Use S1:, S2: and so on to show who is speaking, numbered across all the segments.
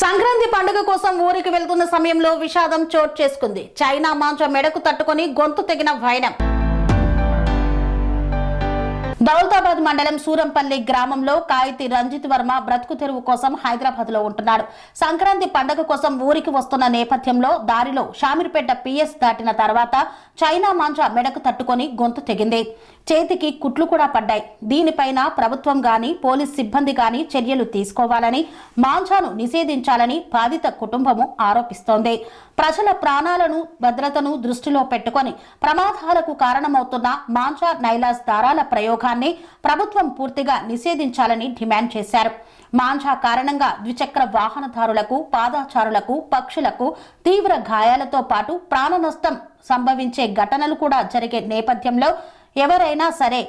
S1: సంక్రాంతి పండుగ కోసం ఊరికి వెళ్తున్న సమయంలో విషాదం చోటు చేసుకుంది. చైనా మాంజ మెడకు తట్టుకొని గొంతు తెగిన వైనం. దౌలతాబాద్ మండలం సూరంపల్లి గ్రామంలో కాయితి రంజిత్ వర్మ బ్రతుకు తెరువు కోసం హైదరాబాద్ లో ఉంటున్నాడు. సంక్రాంతి పండుగ కోసం ఊరికి వస్తున్న నేపథ్యంలో దారిలో షామీర్పేట పిఎస్ దాటిన తర్వాత చైనా మాంజ మెడకు తట్టుకొని గొంతు తెగింది. చేతికి కుట్లు కూడా పడ్డాయి. దీనిపైన ప్రభుత్వం గాని పోలీస్ సిబ్బంది గాని చర్యలు తీసుకోవాలని, మాంజాను నిషేధించాలని బాధిత కుటుంబము ఆరోపిస్తోంది. ప్రజల ప్రాణాలను భద్రతను దృష్టిలో పెట్టుకొని ప్రమాదాలకు కారణమవుతున్న మాంజా నైలాస్ దారాల ప్రయోగాన్ని ప్రభుత్వం పూర్తిగా నిషేధించాలని డిమాండ్ చేశారు. మాంజా కారణంగా ద్విచక్ర వాహనదారులకు, పాదచారులకు, పక్షులకు తీవ్ర గాయాలతో పాటు ప్రాణ నష్టం సంభవించే ఘటనలు కూడా జరిగే నేపథ్యంలో ఎవరైనా సరే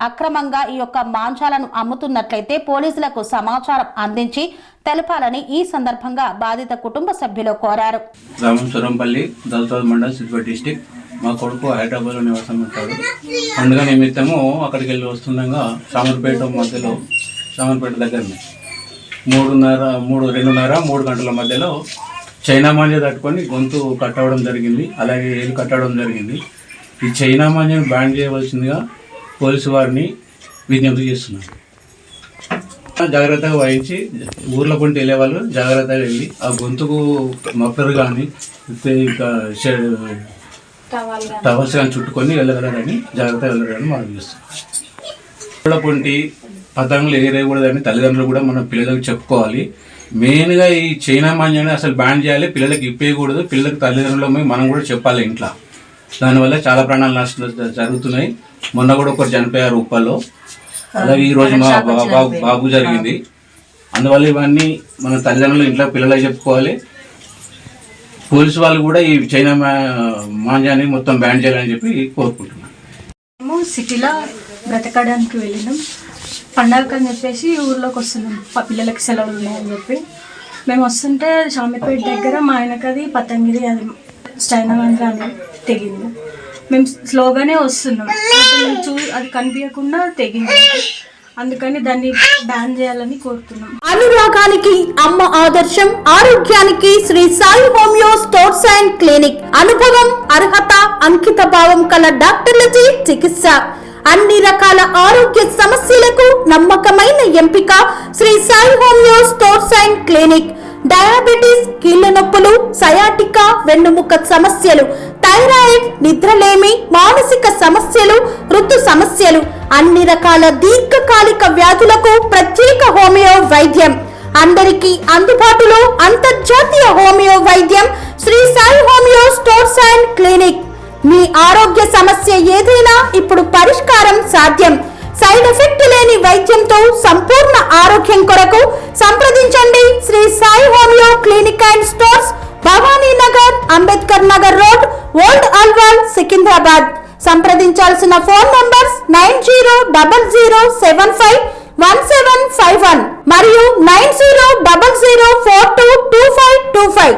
S1: అక్రమంగా ఈ యొక్క మాంజాలను అమ్ముతున్నట్లయితే పోలీసులకు సమాచారం అందించి తెలపాలని ఈ సందర్భంగా బాధిత కుటుంబ సభ్యులు కోరారు.
S2: గ్రామం సూరంపల్లి, దౌలతాబాద్ మండల్, సిద్దిపేట డిస్టిక్. మా కొడుకు హైదరాబాద్లో నివాసం ఉంటాడు. పండుగ నిమిత్తము అక్కడికి వెళ్ళి వస్తుండగా షామీర్పేట మధ్యలో, షామీర్పేట దగ్గరనే 2:30 గంటల మధ్యలో చైనా మాంజా తట్టుకొని గొంతు కట్టవడం జరిగింది, అలాగే ఏలు కట్టడం జరిగింది. ఈ చైనా మాంజాను బ్యాన్ చేయవలసిందిగా పోలీసు వారిని విజ్ఞప్తి చేస్తున్నారు. జాగ్రత్తగా వహించి ఊర్లో కొంటే వెళ్ళే వాళ్ళు జాగ్రత్తగా వెళ్ళి ఆ గొంతుకు మఫ్లర్ కానీ ఇంకా టవల్స్ కానీ చుట్టుకొని వెళ్ళగలరని, జాగ్రత్తగా వెళ్ళగలని మనం చూస్తాం. ఊళ్ళ పొంటి పతంగులు ఎగరేయకూడదని తల్లిదండ్రులు కూడా మన పిల్లలకు చెప్పుకోవాలి. మెయిన్గా ఈ చైనా మాంజాని అసలు బ్యాన్ చేయాలి, పిల్లలకు ఇప్పేయకూడదు. పిల్లలకు తల్లిదండ్రులమే మనం కూడా చెప్పాలి ఇంట్లో. దానివల్ల చాలా ప్రాణాల నష్టాలు జరుగుతున్నాయి. మొన్న కూడా ఒకరు చనిపోయారు ఉప్పల్లో. అలాగే ఈరోజు మా బాబు జరిగింది. అందువల్ల ఇవన్నీ మన తల్లిదండ్రులు ఇంట్లో పిల్లలకు చెప్పుకోవాలి. పోలీసు వాళ్ళు కూడా ఈ చైనా మాంజాని మొత్తం బ్యాన్ చేయాలని చెప్పి కోరుకుంటున్నాం.
S3: మేము సిటీలో బ్రతకడానికి వెళ్ళినాం. పండగ అని చెప్పేసి ఊర్లోకి వస్తున్నాం. పిల్లలకి సెలవులు ఉన్నాయని చెప్పి మేము వస్తుంటే షామీర్పేట దగ్గర మా ఆయనకు అది పతంగిరి అది చైనా మాంజా అని తెగింది. మేము స్లోగానే వస్తున్నాం, అది కనిపించకుండా తెగింది. అందుకని దాన్ని బ్యాన్ చేయాలని కోరుతున్నాం.
S1: అనురాగానికి అమ్మ ఆదర్శం, ఆరోగ్యానికి Shri Sai homeo stores and clinic. అనుభవం, అర్హత, అంకిత భావం కల డాక్టర్లచే చికిత్స. అన్ని రకాల ఆరోగ్య సమస్యలకు నమ్మకమైన ఎంపిక Shri Sai homeo stores and clinic. Diabetes, కీళ్ల నొప్పులు, సయాటికా, వెన్నుముక్క సమస్యలు, థైరాయిడ్, నిద్రలేమి, మానసిక సమస్యలు, ఋతు సమస్యలు, అన్ని రకాల దీర్ఘకాలిక వ్యాధులకు ప్రత్యేక హోమియో వైద్యం. అందరికీ అందుబాటులో అంతర్జాతీయ హోమియో వైద్యం Shri Sai homeo stores and clinic. మీ ఆరోగ్య సమస్య ఏదైనా ఇప్పుడు పరిష్కారం సాధ్యం. సైడ్ ఎఫెక్ట్ లేని వైద్యంతో సంపూర్ణ ఆరోగ్యం కొరకు సంప్రదించండి Shri Sai homeo clinic and stores, Bhavani Nagar, Ambedkar Nagar road, old Alwal, Secunderabad. సంప్రదించాల్సిన ఫోన్ నంబర్స్ 9000751751 మరియు 9000422525.